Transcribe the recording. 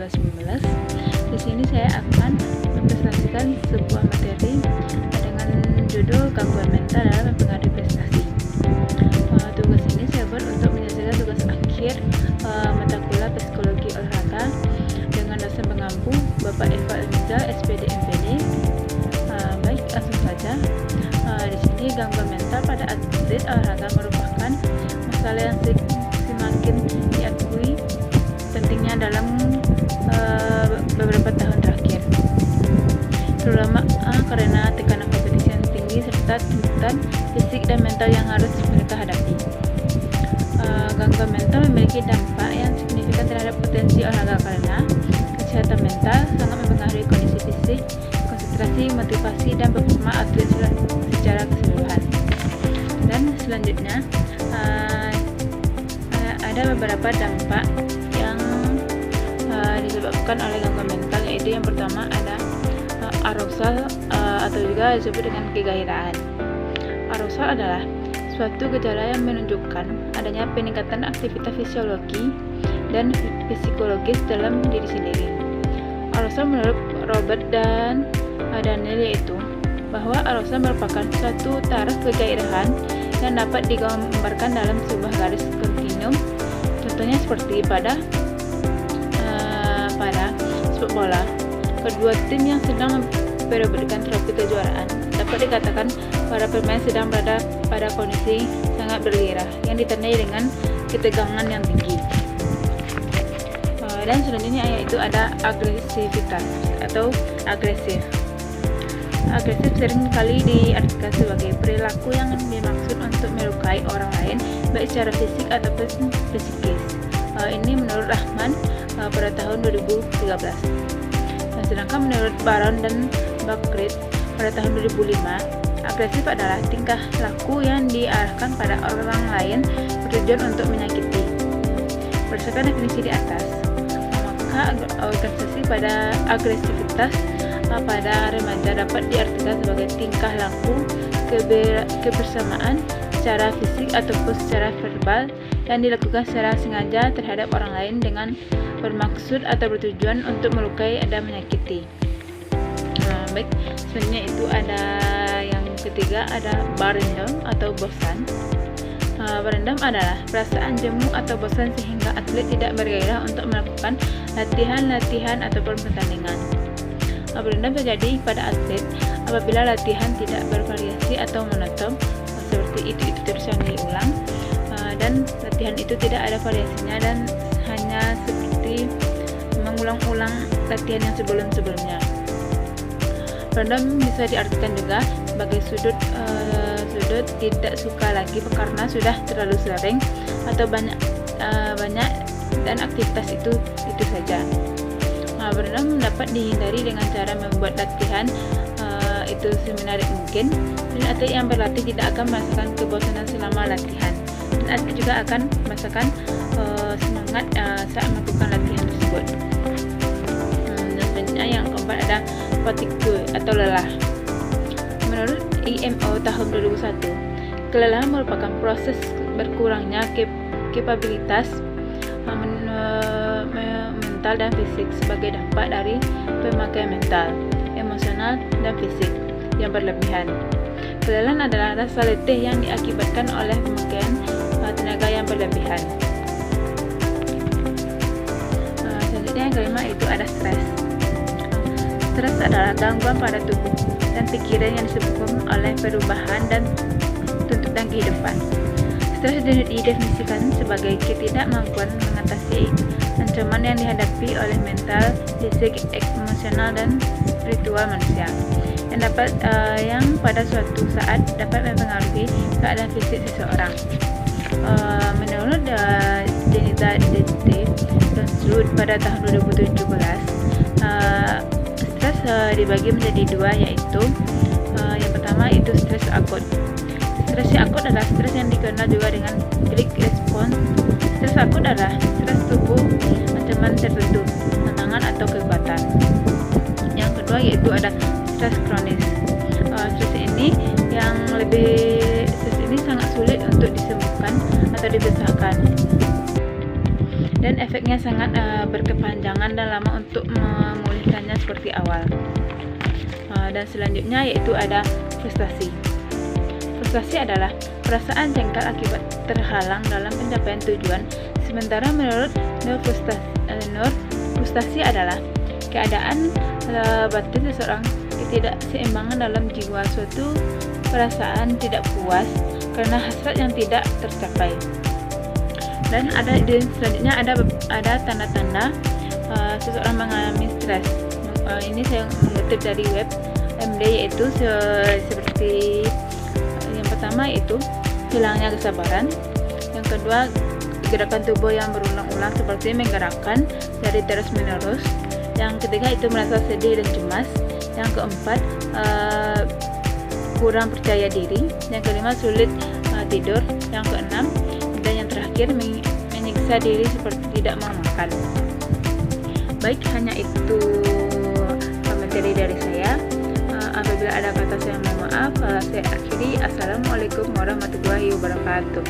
2019. Di sini saya akan mempresentasikan sebuah materi dengan judul gangguan mental dalam mempengaruhi prestasi. Tugas ini saya buat untuk menyelesaikan tugas akhir mata kuliah psikologi olahraga dengan dosen pengampu Bapak Eva Elmiza, SPD MPD. Baik, langsung saja. Di sini gangguan mental pada atlet olahraga merupakan masalah yang semakin diakui pentingnya dalam beberapa tahun terakhir, terutama karena tekanan kompetisi yang tinggi serta tuntutan fisik dan mental yang harus mereka hadapi. Gangguan mental memiliki dampak yang signifikan terhadap potensi olahraga karena kesehatan mental sangat mempengaruhi kondisi fisik, konsentrasi, motivasi, dan performa atlet secara keseluruhan. Dan selanjutnya ada beberapa dampak yang disebabkan oleh gangguan mental, yaitu yang pertama ada arousal atau juga disebut dengan kegairaan. Arousal adalah suatu gejala yang menunjukkan adanya peningkatan aktivitas fisiologi dan psikologis dalam diri sendiri. Arousal menurut Robert dan Daniel yaitu bahwa arousal merupakan suatu taraf kegairahan yang dapat digambarkan dalam sebuah garis kontinum. Contohnya seperti pada sepak bola, kedua tim yang sedang memperebutkan trofi kejuaraan. Dapat dikatakan para pemain sedang berada pada kondisi sangat bergairah yang ditandai dengan ketegangan yang tinggi. Dan selanjutnya yaitu ada agresivitas atau agresif. Agresif sering kali diartikan sebagai perilaku yang dimaksud untuk melukai orang lain baik secara fisik ataupun psikis. Ini menurut Rahman pada tahun 2013. Sedangkan menurut Baron dan Bakrit pada tahun 2005, agresif adalah tingkah laku yang diarahkan pada orang lain bertujuan untuk menyakiti. Berdasarkan definisi di atas, maka organisasi pada agresivitas pada remaja dapat diartikan sebagai tingkah laku kebersamaan secara fisik ataupun secara verbal yang dilakukan secara sengaja terhadap orang lain dengan bermaksud atau bertujuan untuk melukai dan menyakiti. Baik, selanjutnya itu ada yang ketiga, ada barendam atau bosan. Barendam adalah perasaan jemu atau bosan sehingga atlet tidak bergairah untuk melakukan latihan ataupun pertandingan. Barendam terjadi pada atlet apabila latihan tidak bervariasi atau monoton, seperti itu terus yang diulang, dan latihan itu tidak ada variasinya dan hanya seperti mengulang-ulang latihan yang sebelum-sebelumnya. Barendam bisa diartikan juga sebagai sudut tidak suka lagi karena sudah terlalu sering atau banyak dan aktivitas itu saja. Barendam dapat dihindari dengan cara membuat latihan itu semenarik mungkin, dan atlet yang berlatih tidak akan merasakan kebosanan selama latihan, dan atlet juga akan merasakan semangat saat melakukan latihan tersebut. Dan selanjutnya yang keempat ada fatigue atau lelah. Menurut IMO tahun 2001, kelelahan merupakan proses berkurangnya kapabilitas mental dan fisik sebagai dampak dari pemakaian mental, emosional, dan fisik yang berlebihan. Kelelahan adalah rasa letih yang diakibatkan oleh pemakaian tenaga yang berlebihan. Selanjutnya yang kelima itu ada stres. Stres adalah gangguan pada tubuh dan pikiran yang disebabkan oleh perubahan dan tuntutan kehidupan. Stres didefinisikan sebagai ketidakmampuan mengatasi ancaman yang dihadapi oleh mental, fisik, emosional, dan spiritual manusia, yang pada suatu saat dapat mempengaruhi keadaan fisik seseorang. Menurut Denita Detektif dan Sud pada tahun 2017, stres dibagi menjadi dua, yaitu yang pertama itu stres akut. Stres akut adalah stres yang dikenal juga dengan quick response. Stres akut adalah stres tubuh ancaman tertentu, tantangan atau kekuatan. Yang kedua yaitu ada stres kronis. Stres ini sangat sulit untuk disembuhkan atau dibesarkan. dan efeknya sangat berkepanjangan dan lama untuk memulihkannya seperti awal. Dan selanjutnya yaitu ada frustasi. Frustasi adalah perasaan jengkel akibat terhalang dalam pencapaian tujuan. Sementara menurut frustasi adalah keadaan batin seseorang ketidakseimbangan dalam jiwa, suatu perasaan tidak puas karena hasrat yang tidak tercapai. Dan selanjutnya ada tanda-tanda seseorang mengalami stres. Ini saya mengutip dari web MD, yaitu seperti yang pertama yaitu hilangnya kesabaran, yang kedua gerakan tubuh yang berulang-ulang seperti menggerakkan jari terus-menerus, yang ketiga itu merasa sedih dan cemas, yang keempat kurang percaya diri, yang kelima sulit tidur, yang keenam dan yang terakhir menyiksa diri seperti tidak mau makan. Baik, hanya itu materi dari saya. Apabila ada kata saya mohon maaf. Saya akhiri. Assalamualaikum warahmatullahi wabarakatuh.